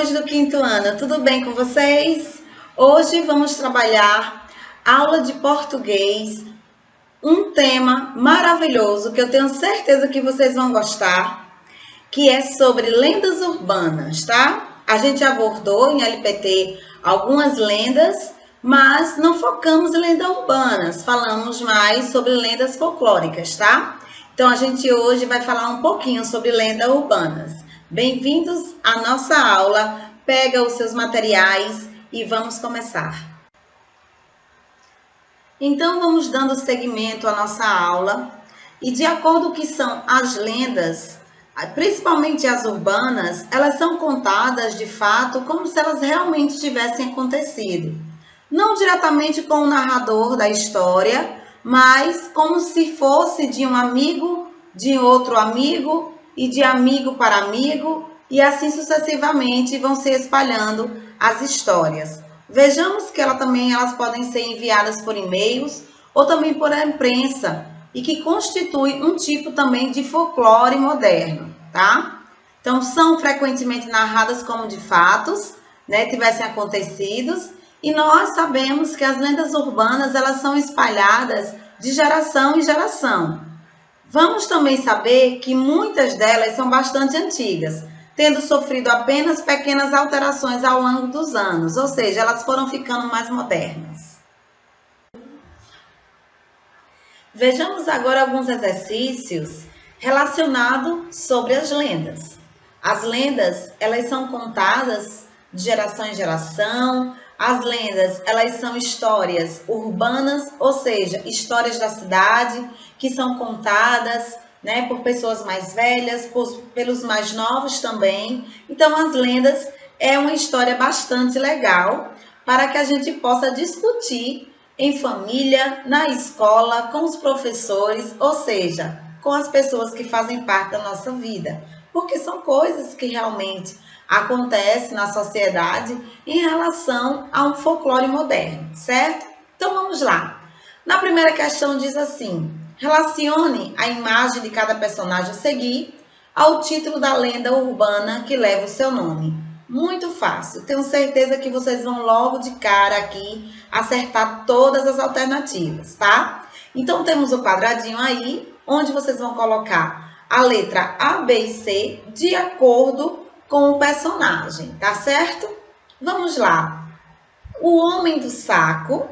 Alunos do quinto ano, tudo bem com vocês? Hoje vamos trabalhar aula de português, um tema maravilhoso que eu tenho certeza que vocês vão gostar, que é sobre lendas urbanas, tá? A gente abordou em LPT algumas lendas, mas não focamos em lendas urbanas, falamos mais sobre lendas folclóricas, tá? Então a gente hoje vai falar um pouquinho sobre lendas urbanas. Bem-vindos à nossa aula. Pega os seus materiais e vamos começar. Então vamos dando seguimento à nossa aula e de acordo com que são as lendas, principalmente as urbanas, elas são contadas de fato como se elas realmente tivessem acontecido. Não diretamente com o narrador da história, mas como se fosse de um amigo, de outro amigo e de amigo para amigo, e assim sucessivamente vão se espalhando as histórias. Vejamos que elas podem ser enviadas por e-mails ou também por imprensa, e que constitui um tipo também de folclore moderno, tá? Então, são frequentemente narradas como de fatos, né, tivessem acontecidos, e nós sabemos que as lendas urbanas, elas são espalhadas de geração em geração. Vamos também saber que muitas delas são bastante antigas, tendo sofrido apenas pequenas alterações ao longo dos anos, ou seja, elas foram ficando mais modernas. Vejamos agora alguns exercícios relacionados sobre as lendas. As lendas, elas são contadas de geração em geração. As lendas, elas são histórias urbanas, ou seja, histórias da cidade que são contadas, né, por pessoas mais velhas, pelos mais novos também. Então, as lendas é uma história bastante legal para que a gente possa discutir em família, na escola, com os professores, ou seja, com as pessoas que fazem parte da nossa vida, porque são coisas que realmente acontecem na sociedade em relação a um folclore moderno, certo? Então vamos lá. Na primeira questão diz assim: relacione a imagem de cada personagem a seguir ao título da lenda urbana que leva o seu nome. Muito fácil. Tenho certeza que vocês vão logo de cara aqui acertar todas as alternativas, tá? Então temos o quadradinho aí, onde vocês vão colocar a letra A, B e C de acordo com o personagem, tá certo? Vamos lá. O Homem do Saco,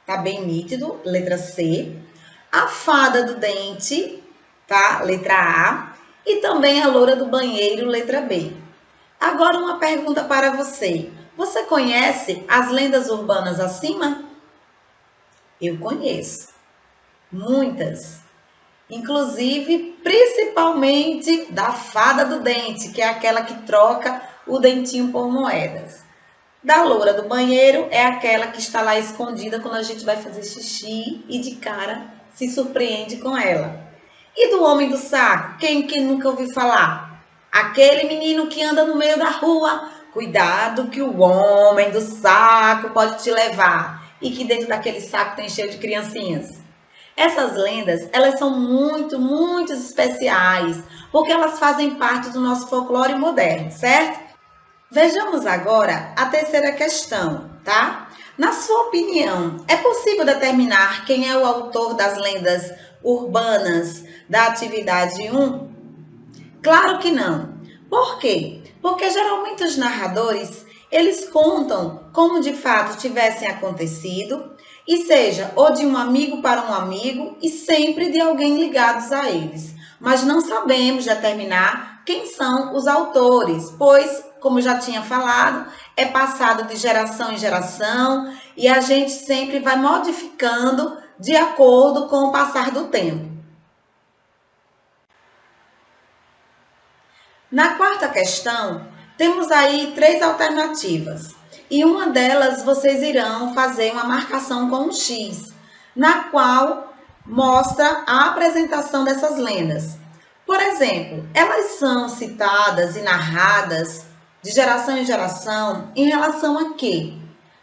tá bem nítido, letra C. A Fada do Dente, tá? Letra A. E também a Loura do Banheiro, letra B. Agora uma pergunta para você. Você conhece as lendas urbanas acima? Eu conheço. Muitas. Inclusive, principalmente da Fada do Dente, que é aquela que troca o dentinho por moedas. Da Loura do Banheiro é aquela que está lá escondida quando a gente vai fazer xixi e de cara se surpreende com ela. E do Homem do Saco? Quem que nunca ouviu falar? Aquele menino que anda no meio da rua, cuidado que o homem do saco pode te levar. E que dentro daquele saco tem cheio de criancinhas. Essas lendas, elas são muito especiais, porque elas fazem parte do nosso folclore moderno, certo? Vejamos agora a terceira questão, tá? Na sua opinião, é possível determinar quem é o autor das lendas urbanas da atividade 1? Claro que não. Por quê? Porque geralmente os narradores, eles contam como de fato tivessem acontecido, e seja ou de um amigo para um amigo e sempre de alguém ligados a eles. Mas não sabemos determinar quem são os autores, pois, como já tinha falado, é passado de geração em geração e a gente sempre vai modificando de acordo com o passar do tempo. Na quarta questão, temos aí 3 alternativas. E uma delas vocês irão fazer uma marcação com um X, na qual mostra a apresentação dessas lendas. Por exemplo, elas são citadas e narradas de geração em geração em relação a quê?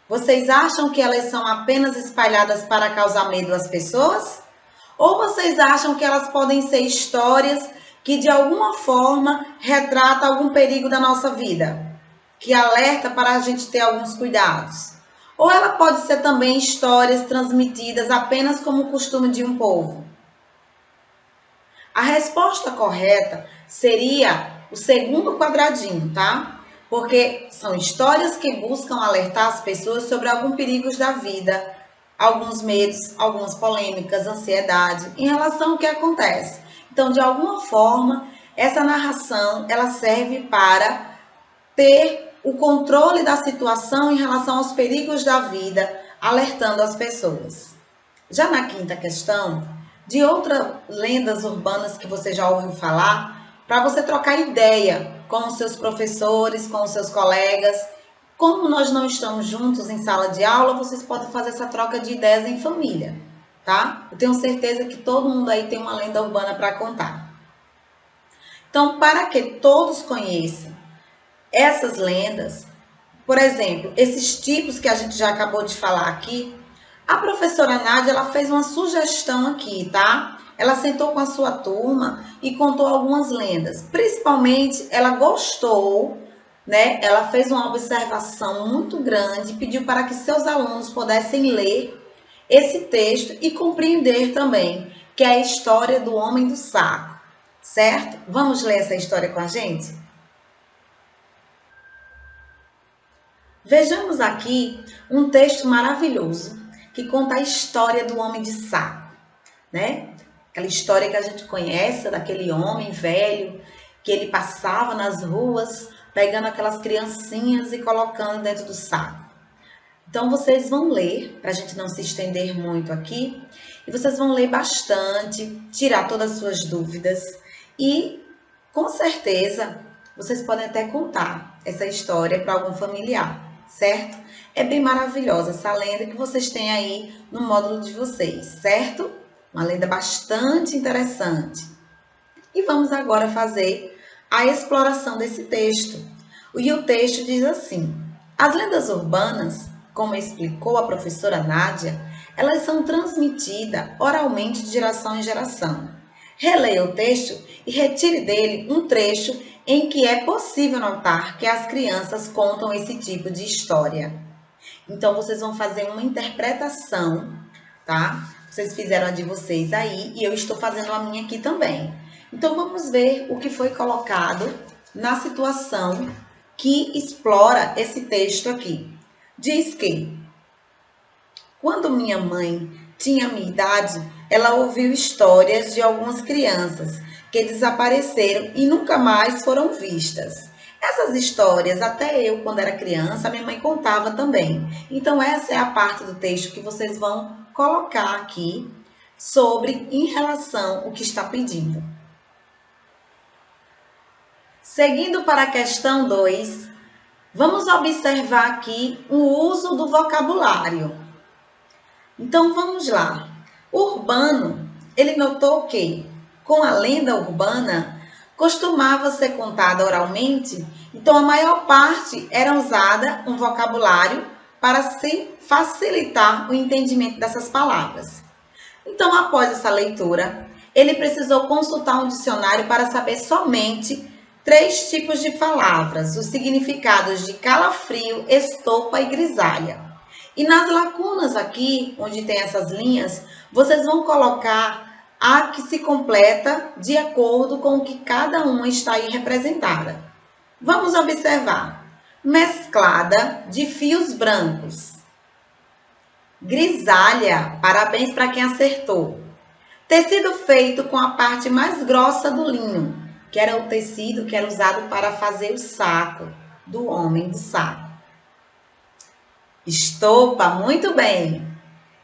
Vocês acham que elas são apenas espalhadas para causar medo às pessoas? Ou vocês acham que elas podem ser histórias que de alguma forma retrata algum perigo da nossa vida? que alerta para a gente ter alguns cuidados? Ou ela pode ser também histórias transmitidas apenas como costume de um povo? A resposta correta seria o segundo quadradinho, tá? Porque são histórias que buscam alertar as pessoas sobre alguns perigos da vida, alguns medos, algumas polêmicas, ansiedade, em relação ao que acontece. Então, de alguma forma, essa narração, ela serve para ter o controle da situação em relação aos perigos da vida, alertando as pessoas. Já na quinta questão, de outras lendas urbanas que você já ouviu falar, para você trocar ideia com os seus professores, com os seus colegas. Como nós não estamos juntos em sala de aula, vocês podem fazer essa troca de ideias em família, tá? Eu tenho certeza que todo mundo aí tem uma lenda urbana para contar. Então, para que todos conheçam essas lendas, por exemplo, esses tipos que a gente já acabou de falar aqui, a professora Nádia, ela fez uma sugestão aqui, tá? Ela sentou com a sua turma e contou algumas lendas. Principalmente, ela gostou, né? Ela fez uma observação muito grande, pediu para que seus alunos pudessem ler esse texto e compreender também, que é a história do homem do saco, certo? Vamos ler essa história com a gente? Vejamos aqui um texto maravilhoso que conta a história do homem de saco, né? Aquela história que a gente conhece daquele homem velho que ele passava nas ruas pegando aquelas criancinhas e colocando dentro do saco. Então vocês vão ler, para a gente não se estender muito aqui, e vocês vão ler bastante, tirar todas as suas dúvidas e com certeza vocês podem até contar essa história para algum familiar, certo? É bem maravilhosa essa lenda que vocês têm aí no módulo de vocês, certo? Uma lenda bastante interessante. E vamos agora fazer a exploração desse texto. E o texto diz assim: as lendas urbanas, como explicou a professora Nádia, elas são transmitidas oralmente de geração em geração. Releia o texto e retire dele um trecho em que é possível notar que as crianças contam esse tipo de história. Então, vocês vão fazer uma interpretação, tá? Vocês fizeram a de vocês aí e eu estou fazendo a minha aqui também. Então, vamos ver o que foi colocado na situação que explora esse texto aqui. Diz que, quando minha mãe tinha minha idade, ela ouviu histórias de algumas crianças que desapareceram e nunca mais foram vistas. Essas histórias, até eu, quando era criança, minha mãe contava também. Então, essa é a parte do texto que vocês vão colocar aqui sobre, em relação ao que está pedindo. Seguindo para a questão 2, vamos observar aqui o uso do vocabulário. Então, vamos lá. O Urbano, ele notou que, com a lenda urbana, costumava ser contada oralmente, então a maior parte era usada um vocabulário para se facilitar o entendimento dessas palavras. Então, após essa leitura, ele precisou consultar um dicionário para saber somente 3 tipos de palavras, os significados de calafrio, estopa e grisalha. E nas lacunas aqui, onde tem essas linhas, vocês vão colocar a que se completa de acordo com o que cada uma está aí representada. Vamos observar. Mesclada de fios brancos. Grisalha, parabéns para quem acertou. Tecido feito com a parte mais grossa do linho, que era o tecido que era usado para fazer o saco do homem do saco. Estopa, muito bem.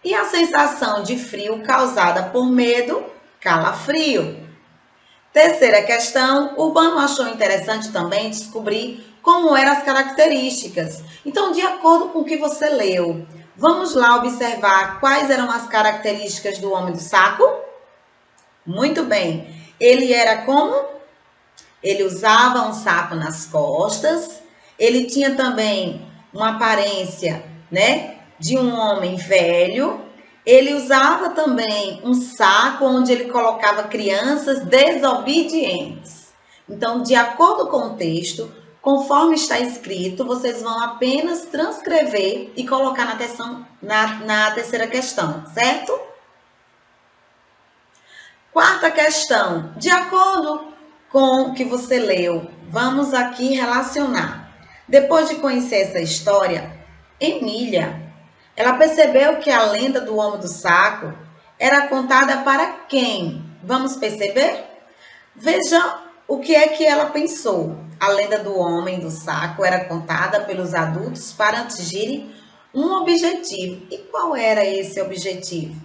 E a sensação de frio causada por medo, calafrio. Terceira questão, Urbano achou interessante também descobrir como eram as características. Então, de acordo com o que você leu, vamos lá observar quais eram as características do homem do saco? Muito bem. Ele era como? Ele usava um saco nas costas, ele tinha também uma aparência, né, de um homem velho. Ele usava também um saco onde ele colocava crianças desobedientes. Então, de acordo com o texto, Conforme está escrito, vocês vão apenas transcrever e colocar na terceira questão, certo? Quarta questão. De acordo com o que você leu, vamos aqui relacionar. Depois de conhecer essa história, Emília, ela percebeu que a lenda do homem do saco era contada para quem? Vamos perceber? Veja o que é que ela pensou. A lenda do homem do saco era contada pelos adultos para atingirem um objetivo. E qual era esse objetivo?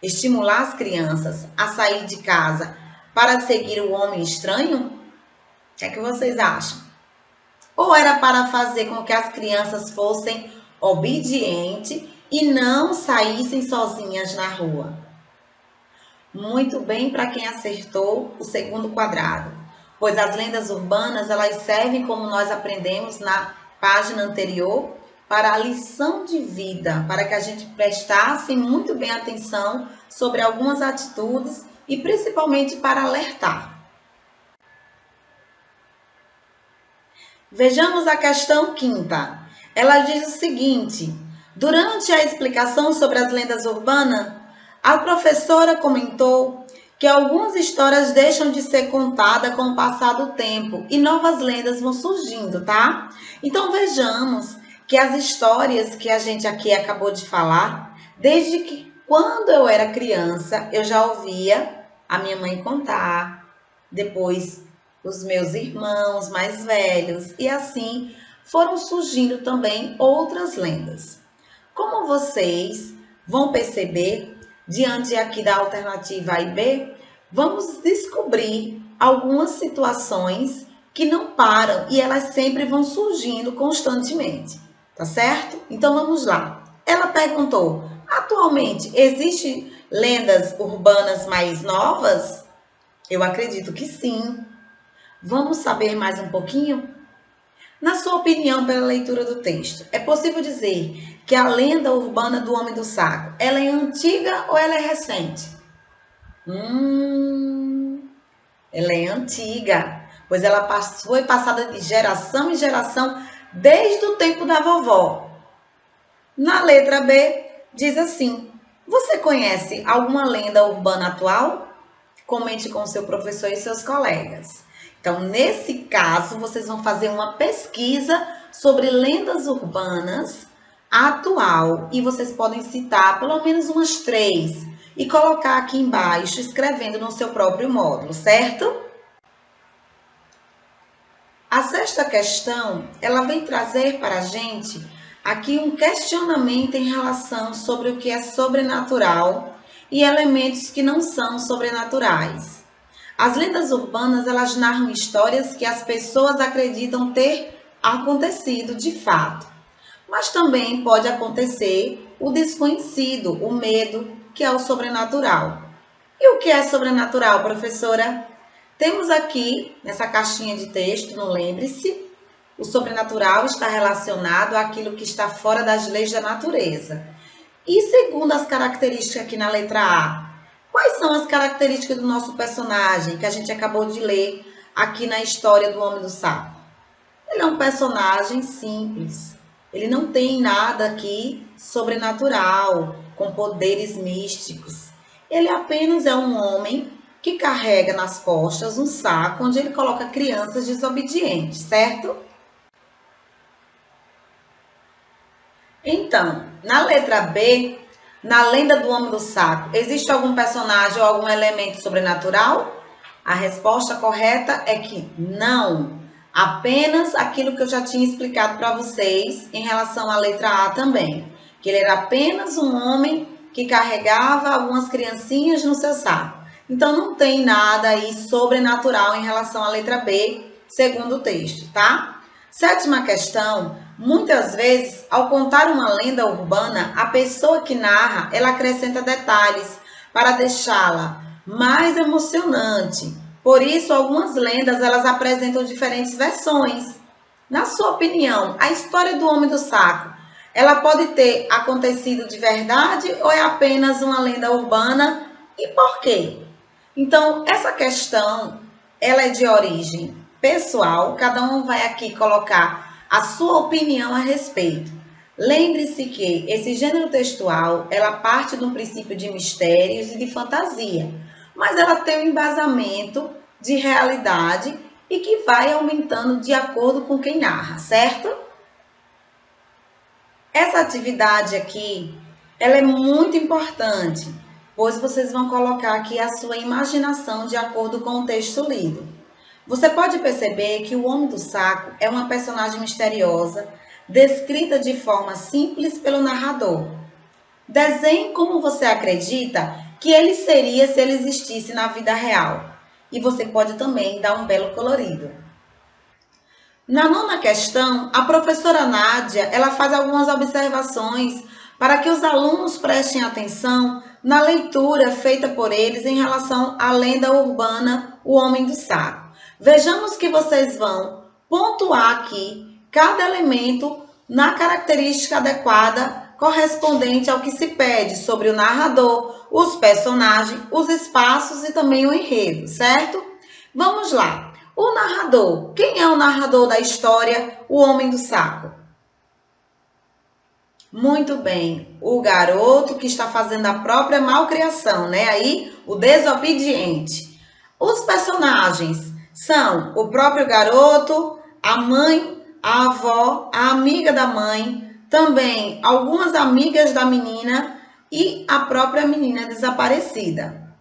Estimular as crianças a sair de casa para seguir o homem estranho? O que é que vocês acham? Ou era para fazer com que as crianças fossem obedientes e não saíssem sozinhas na rua? Muito bem para quem acertou o segundo quadrado, pois as lendas urbanas elas servem, como nós aprendemos na página anterior, para a lição de vida, para que a gente prestasse muito bem atenção sobre algumas atitudes e principalmente para alertar. Vejamos a questão quinta. Ela diz o seguinte: durante a explicação sobre as lendas urbanas, a professora comentou que algumas histórias deixam de ser contadas com o passar do tempo e novas lendas vão surgindo, tá? Então vejamos que as histórias que a gente aqui acabou de falar, desde que quando eu era criança, eu já ouvia a minha mãe contar, depois os meus irmãos mais velhos, e assim foram surgindo também outras lendas. Como vocês vão perceber, diante aqui da alternativa A e B, vamos descobrir algumas situações que não param e elas sempre vão surgindo constantemente. Tá certo? Então vamos lá. Ela perguntou: atualmente existem lendas urbanas mais novas? Eu acredito que sim. Vamos saber mais um pouquinho? Na sua opinião, pela leitura do texto, é possível dizer que a lenda urbana do Homem do Saco, ela é antiga ou ela é recente? Ela é antiga, pois ela foi passada de geração em geração desde o tempo da vovó. Na letra B, diz assim: você conhece alguma lenda urbana atual? Comente com seu professor e seus colegas. Então, nesse caso, vocês vão fazer uma pesquisa sobre lendas urbanas atual e vocês podem citar pelo menos umas 3 e colocar aqui embaixo, escrevendo no seu próprio módulo, certo? A sexta questão, ela vem trazer para a gente aqui um questionamento em relação sobre o que é sobrenatural e elementos que não são sobrenaturais. As lendas urbanas, elas narram histórias que as pessoas acreditam ter acontecido de fato. Mas também pode acontecer o desconhecido, o medo, que é o sobrenatural. E o que é sobrenatural, professora? Temos aqui, nessa caixinha de texto, não lembre-se, o sobrenatural está relacionado àquilo que está fora das leis da natureza. E segundo as características aqui na letra A, quais são as características do nosso personagem que a gente acabou de ler aqui na história do Homem do Saco? Ele é um personagem simples. Ele não tem nada aqui sobrenatural, com poderes místicos. Ele apenas é um homem que carrega nas costas um saco onde ele coloca crianças desobedientes, certo? Então, na letra B, na lenda do Homem do Saco, existe algum personagem ou algum elemento sobrenatural? A resposta correta é que não. Apenas aquilo que eu já tinha explicado para vocês em relação à letra A também. Que ele era apenas um homem que carregava algumas criancinhas no seu saco. Então, não tem nada aí sobrenatural em relação à letra B, segundo o texto, tá? Sétima questão. Muitas vezes, ao contar uma lenda urbana, a pessoa que narra, ela acrescenta detalhes para deixá-la mais emocionante. Por isso, algumas lendas, elas apresentam diferentes versões. Na sua opinião, a história do Homem do Saco, ela pode ter acontecido de verdade ou é apenas uma lenda urbana? E por quê? Então, essa questão, ela é de origem pessoal, cada um vai aqui colocar a sua opinião a respeito. Lembre-se que esse gênero textual, ela parte de um princípio de mistérios e de fantasia, mas ela tem um embasamento de realidade e que vai aumentando de acordo com quem narra, certo? Essa atividade aqui, ela é muito importante, pois vocês vão colocar aqui a sua imaginação de acordo com o texto lido. Você pode perceber que o Homem do Saco é uma personagem misteriosa, descrita de forma simples pelo narrador. Desenhe como você acredita que ele seria se ele existisse na vida real. E você pode também dar um belo colorido. Na nona questão, a professora Nádia, ela faz algumas observações para que os alunos prestem atenção na leitura feita por eles em relação à lenda urbana O Homem do Saco. Vejamos que vocês vão pontuar aqui cada elemento na característica adequada correspondente ao que se pede sobre o narrador, os personagens, os espaços e também o enredo, certo? Vamos lá. O narrador. Quem é o narrador da história O Homem do Saco? Muito bem. O garoto que está fazendo a própria malcriação, né? Aí, o desobediente. Os personagens são o próprio garoto, a mãe, a avó, a amiga da mãe, também algumas amigas da menina e a própria menina desaparecida.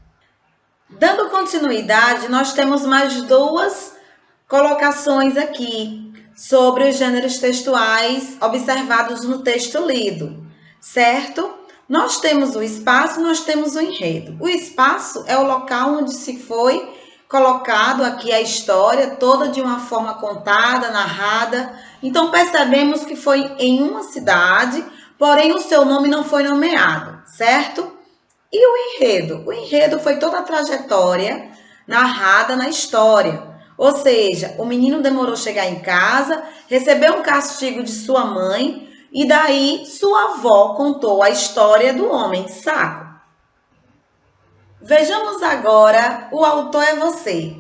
Dando continuidade, nós temos mais duas colocações aqui sobre os gêneros textuais observados no texto lido, certo? Nós temos o espaço, nós temos o enredo. O espaço é o local onde se foi colocado aqui a história toda de uma forma contada, narrada. Então percebemos que foi em uma cidade, porém o seu nome não foi nomeado, certo? E o enredo? O enredo foi toda a trajetória narrada na história. Ou seja, o menino demorou a chegar em casa, recebeu um castigo de sua mãe e daí sua avó contou a história do homem de saco. Vejamos agora, o autor é você.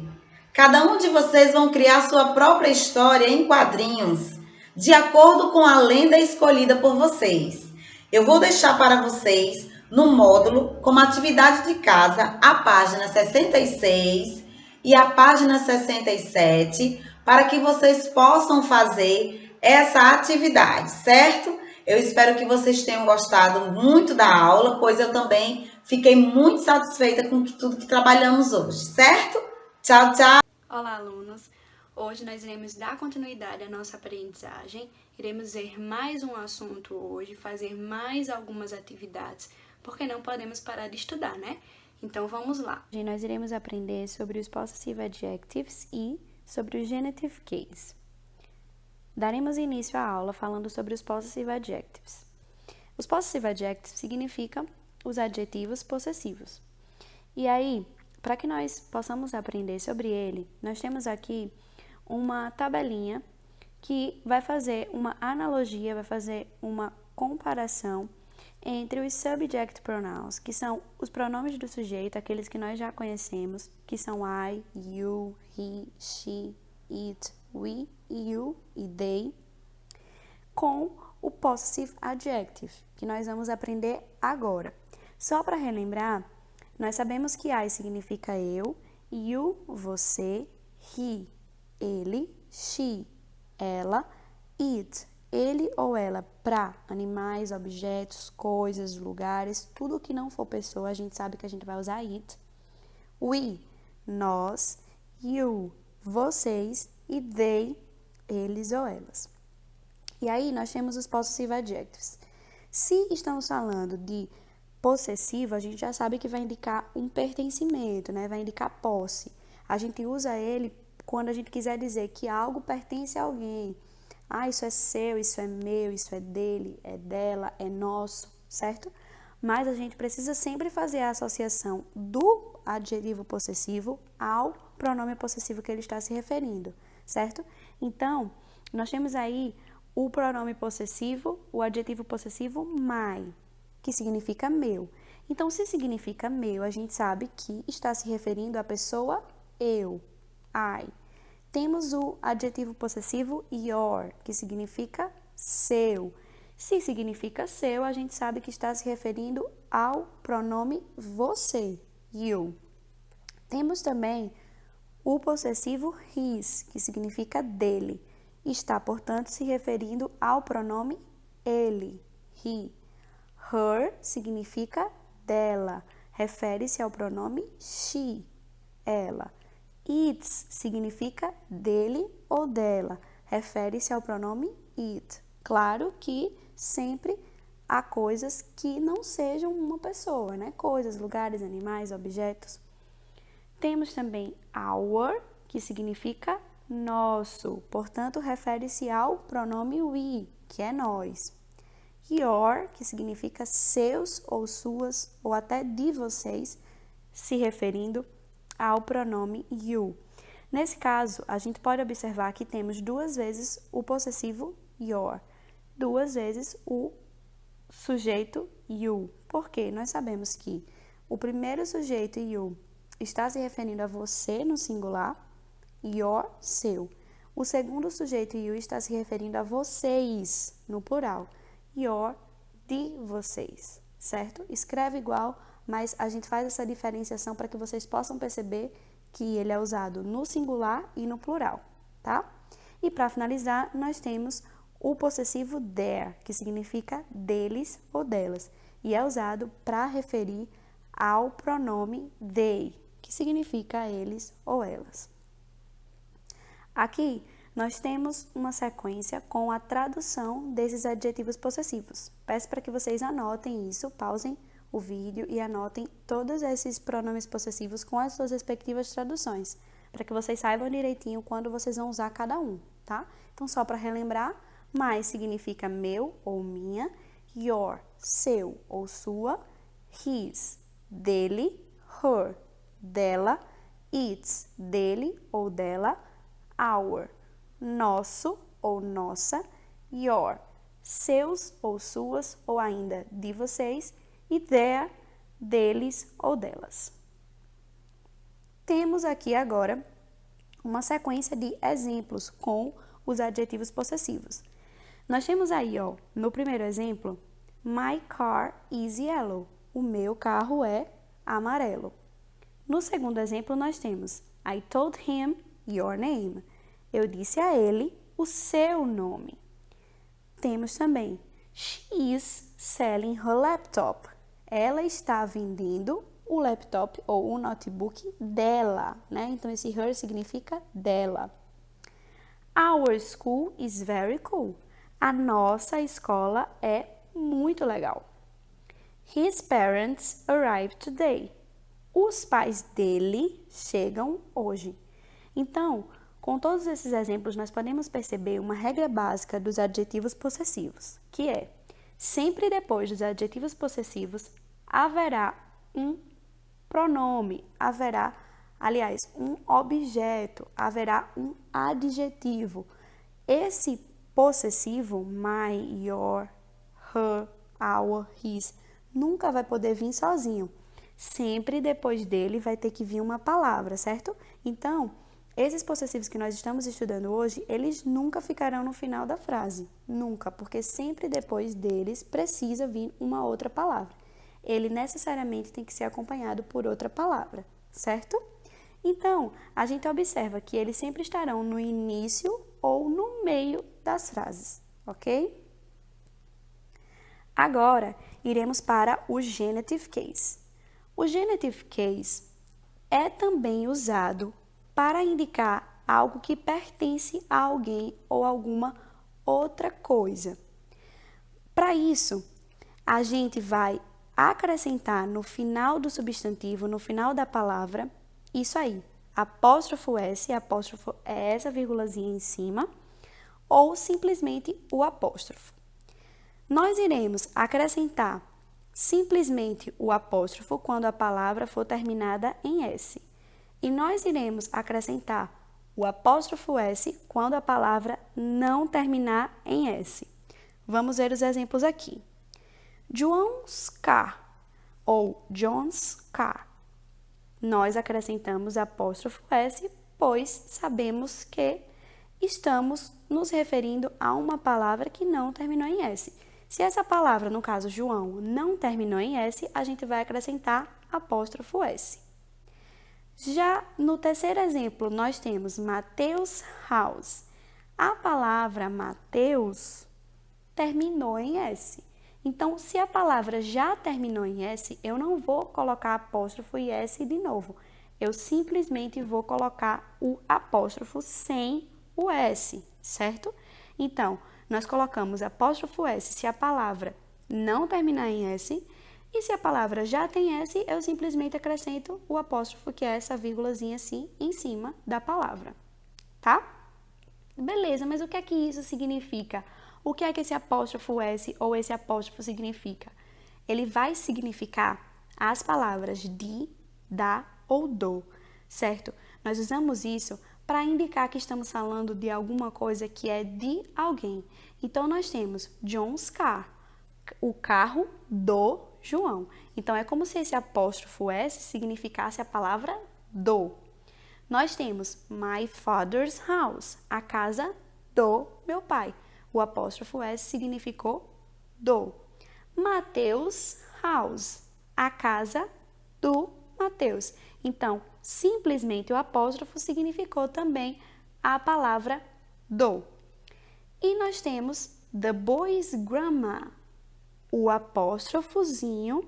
Cada um de vocês vão criar sua própria história em quadrinhos, de acordo com a lenda escolhida por vocês. Eu vou deixar para vocês no módulo, como atividade de casa, a página 66 e a página 67, para que vocês possam fazer essa atividade, certo? Eu espero que vocês tenham gostado muito da aula, pois eu também fiquei muito satisfeita com tudo que trabalhamos hoje, certo? Tchau, tchau! Olá, alunos! Hoje nós iremos dar continuidade à nossa aprendizagem, iremos ver mais um assunto hoje, fazer mais algumas atividades, porque não podemos parar de estudar, né? Então vamos lá! Hoje nós iremos aprender sobre os possessive adjectives e sobre o genitive case. Daremos início à aula falando sobre os possessive adjectives. Os possessive adjectives significam os adjetivos possessivos. E aí, para que nós possamos aprender sobre ele, nós temos aqui uma tabelinha que vai fazer uma analogia, vai fazer uma comparação entre os subject pronouns, que são os pronomes do sujeito, aqueles que nós já conhecemos, que são I, you, he, she, it, we, you e they, com o possessive adjective, que nós vamos aprender agora. Só para relembrar, nós sabemos que I significa eu, you, você, he, ele, she, ela, it, ele ou ela, para animais, objetos, coisas, lugares, tudo que não for pessoa, a gente sabe que a gente vai usar it. We, nós, you, vocês e they, eles ou elas. E aí nós temos os possessive adjectives. Se estamos falando de possessivo, a gente já sabe que vai indicar um pertencimento, né? Vai indicar posse. A gente usa ele quando a gente quiser dizer que algo pertence a alguém. Ah, isso é seu, isso é meu, isso é dele, é dela, é nosso, certo? Mas a gente precisa sempre fazer a associação do adjetivo possessivo ao pronome possessivo que ele está se referindo, certo? Então, nós temos aí o pronome possessivo, o adjetivo possessivo my, que significa meu. Então, se significa meu, a gente sabe que está se referindo à pessoa eu, I. temos o adjetivo possessivo your, que significa seu. Se significa seu, a gente sabe que está se referindo ao pronome você, you. Temos também o possessivo his, que significa dele. Está, portanto, se referindo ao pronome ele, he. Her significa dela, refere-se ao pronome she, ela. Its significa dele ou dela, refere-se ao pronome it. Claro que sempre há coisas que não sejam uma pessoa, né? Coisas, lugares, animais, objetos. Temos também our, que significa nosso, portanto, refere-se ao pronome we, que é nós. Your, que significa seus ou suas, ou até de vocês, se referindo ao pronome you. Nesse caso, a gente pode observar que temos duas vezes o possessivo your, duas vezes o sujeito you. Por quê? Nós sabemos que o primeiro sujeito you está se referindo a você no singular, your, seu. O segundo sujeito you está se referindo a vocês no plural, your, de vocês, certo? Escreve igual, mas a gente faz essa diferenciação para que vocês possam perceber que ele é usado no singular e no plural, tá? E para finalizar, nós temos o possessivo their, que significa deles ou delas, e é usado para referir ao pronome they, que significa eles ou elas. Aqui nós temos uma sequência com a tradução desses adjetivos possessivos. Peço para que vocês anotem isso, pausem o vídeo e anotem todos esses pronomes possessivos com as suas respectivas traduções, para que vocês saibam direitinho quando vocês vão usar cada um, tá? Então, só para relembrar, my significa meu ou minha, your, seu ou sua, his, dele, her, dela, its, dele ou dela, our, nosso ou nossa, your, seus ou suas ou ainda de vocês, e their, deles ou delas. Temos aqui agora uma sequência de exemplos com os adjetivos possessivos. Nós temos aí, ó, no primeiro exemplo, my car is yellow. O meu carro é amarelo. No segundo exemplo, nós temos I told him your name. Eu disse a ele o seu nome. Temos também she is selling her laptop. Ela está vendendo o laptop ou o notebook dela, né? Então, esse her significa dela. Our school is very cool. A nossa escola é muito legal. His parents arrived today. Os pais dele chegam hoje. Então, com todos esses exemplos, nós podemos perceber uma regra básica dos adjetivos possessivos, que é, sempre depois dos adjetivos possessivos, haverá um pronome, haverá, aliás, um objeto, haverá um adjetivo. Esse possessivo, my, your, her, our, his, nunca vai poder vir sozinho. Sempre depois dele vai ter que vir uma palavra, certo? Então, esses possessivos que nós estamos estudando hoje, eles nunca ficarão no final da frase. Nunca, porque sempre depois deles precisa vir uma outra palavra. Ele necessariamente tem que ser acompanhado por outra palavra, certo? Então, a gente observa que eles sempre estarão no início ou no meio das frases, ok? Agora, iremos para o genitive case. O genitive case é também usado para indicar algo que pertence a alguém ou alguma outra coisa. Para isso, a gente vai acrescentar no final do substantivo, no final da palavra, isso aí, apóstrofo S, apóstrofo é essa vírgulazinha em cima, ou simplesmente o apóstrofo. Nós iremos acrescentar simplesmente o apóstrofo quando a palavra for terminada em S. E nós iremos acrescentar o apóstrofo S quando a palavra não terminar em S. Vamos ver os exemplos aqui. John's car ou John's car. Nós acrescentamos apóstrofo S pois sabemos que estamos nos referindo a uma palavra que não terminou em S. Se essa palavra, no caso João, não terminou em S, a gente vai acrescentar apóstrofo S. Já no terceiro exemplo, nós temos Mateus House. A palavra Mateus terminou em S. Então, se a palavra já terminou em S, eu não vou colocar apóstrofo e S de novo. Eu simplesmente vou colocar o apóstrofo sem o S, certo? Então, nós colocamos apóstrofo S se a palavra não terminar em S, e se a palavra já tem S, eu simplesmente acrescento o apóstrofo, que é essa vírgulazinha assim, em cima da palavra, tá? Beleza, mas o que é que isso significa? O que é que esse apóstrofo S ou esse apóstrofo significa? Ele vai significar as palavras de, da ou do, certo? Nós usamos isso para indicar que estamos falando de alguma coisa que é de alguém. Então, nós temos John's car, o carro do João. Então, é como se esse apóstrofo S significasse a palavra do. Nós temos my father's house, a casa do meu pai. O apóstrofo S significou do. Mateus house, a casa do Mateus. Então, simplesmente o apóstrofo significou também a palavra do. E nós temos the boy's grandma. O apóstrofozinho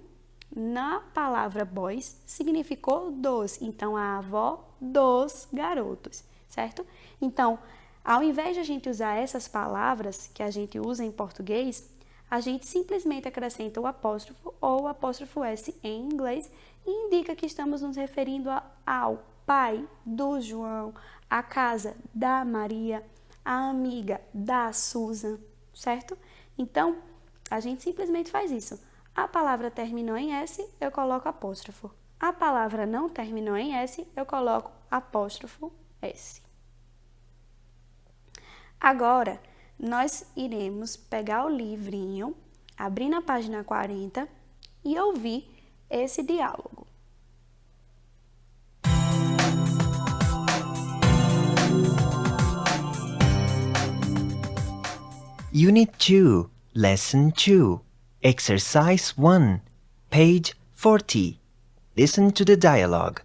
na palavra boys significou dos. Então, a avó dos garotos, certo? Então, ao invés de a gente usar essas palavras que a gente usa em português, a gente simplesmente acrescenta o apóstrofo ou o apóstrofo S em inglês e indica que estamos nos referindo ao pai do João, a casa da Maria, a amiga da Susan, certo? Então, a gente simplesmente faz isso. A palavra terminou em S, eu coloco apóstrofo. A palavra não terminou em S, eu coloco apóstrofo S. Agora, nós iremos pegar o livrinho, abrir na página 40 e ouvir esse diálogo. Unit 2, Lesson 2, Exercise 1, page 40. Listen to the dialogue.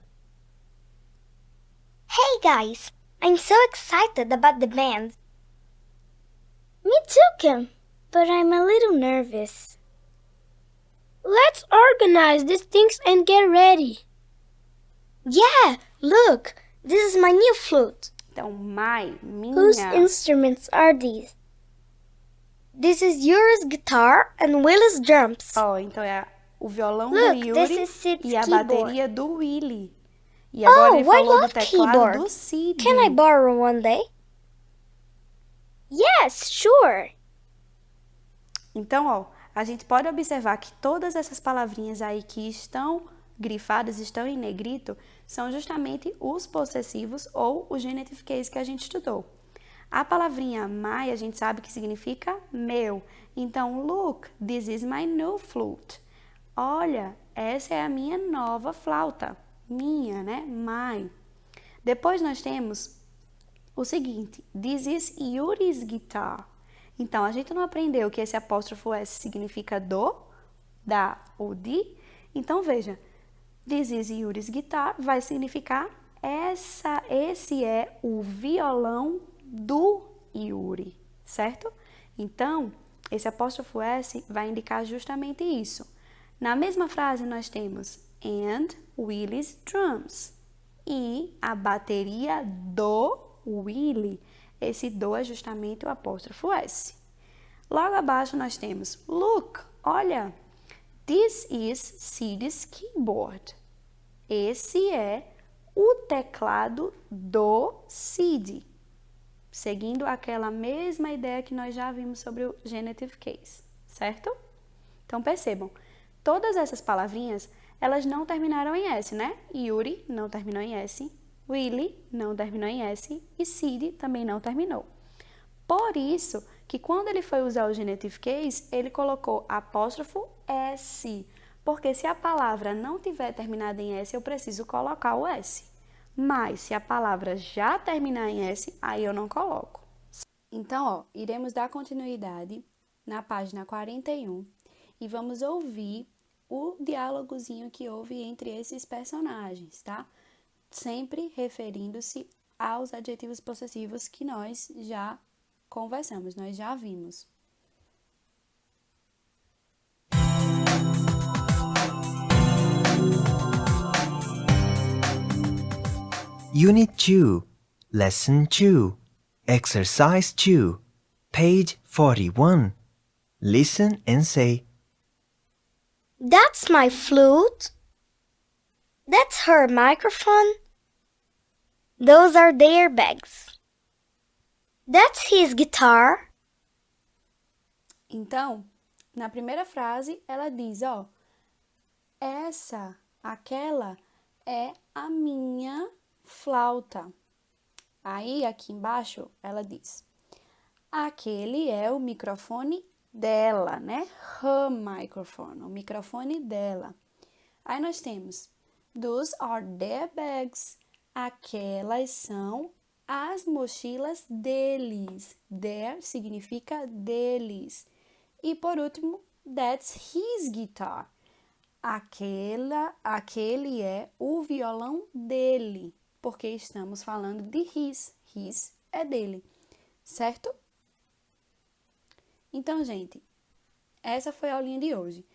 Hey guys, I'm so excited about the band. Me too, Kim, but I'm a little nervous. Let's organize these things and get ready. Yeah, look, this is my new flute. Então, minha. Whose instruments are these? This is Yuri's guitar and Willie's drums. Então é o violão Look, do this Yuri is Sid's e a keyboard. bateria do Willie. E agora ele I falou do love teclado keyboard. do Sid. Can I borrow one day? Yes, sure. Então, a gente pode observar que todas essas palavrinhas aí que estão grifadas, estão em negrito, são justamente os possessivos ou o genitive case que a gente estudou. A palavrinha my, a gente sabe que significa meu. Então, look, this is my new flute. Olha, essa é a minha nova flauta. Minha, né? My. Depois nós temos o seguinte, this is Yuri's guitar. Então, a gente não aprendeu que esse apóstrofo S significa do, da ou de. Então, veja, this is Yuri's guitar vai significar esse é o violão do Yuri, certo? Então, esse apóstrofo S vai indicar justamente isso. Na mesma frase, nós temos and Willie's drums. E a bateria do Willie. Esse do é justamente o apóstrofo S. Logo abaixo nós temos look, olha, this is Sid's keyboard. Esse é o teclado do Sid. Seguindo aquela mesma ideia que nós já vimos sobre o genitive case, certo? Então percebam, todas essas palavrinhas, elas não terminaram em S, né? Yuri não terminou em S, Willie não terminou em S e Sid também não terminou. Por isso que quando ele foi usar o genitive case, ele colocou apóstrofo S, porque se a palavra não tiver terminado em S, eu preciso colocar o S. Mas se a palavra já terminar em S, aí eu não coloco. Então, ó, iremos dar continuidade na página 41 e vamos ouvir o diálogozinho que houve entre esses personagens, tá? Sempre referindo-se aos adjetivos possessivos que nós já conversamos, nós já vimos. Unit 2, Lesson 2, Exercise 2, page 41. Listen and say, That's my flute. That's her microphone. Those are their bags. That's his guitar. Então, na primeira frase, ela diz, ó, aquela é a minha flauta. Aí, aqui embaixo, ela diz, aquele é o microfone dela, né? Her microphone, o microfone dela. Aí nós temos, those are their bags. Aquelas são as mochilas deles. Their significa deles. E por último, that's his guitar. Aquele é o violão dele, porque estamos falando de his. His é dele, certo? Então, gente, essa foi a aulinha de hoje.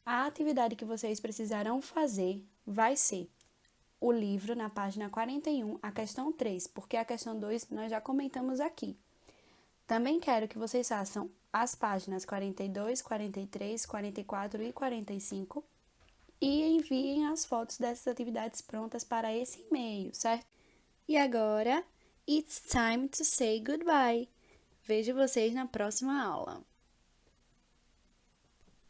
A atividade que vocês precisarão fazer vai ser o livro na página 41, a questão 3, porque a questão 2 nós já comentamos aqui. Também quero que vocês façam as páginas 42, 43, 44 e 45 e enviem as fotos dessas atividades prontas para esse e-mail, certo? E agora, it's time to say goodbye. Vejo vocês na próxima aula.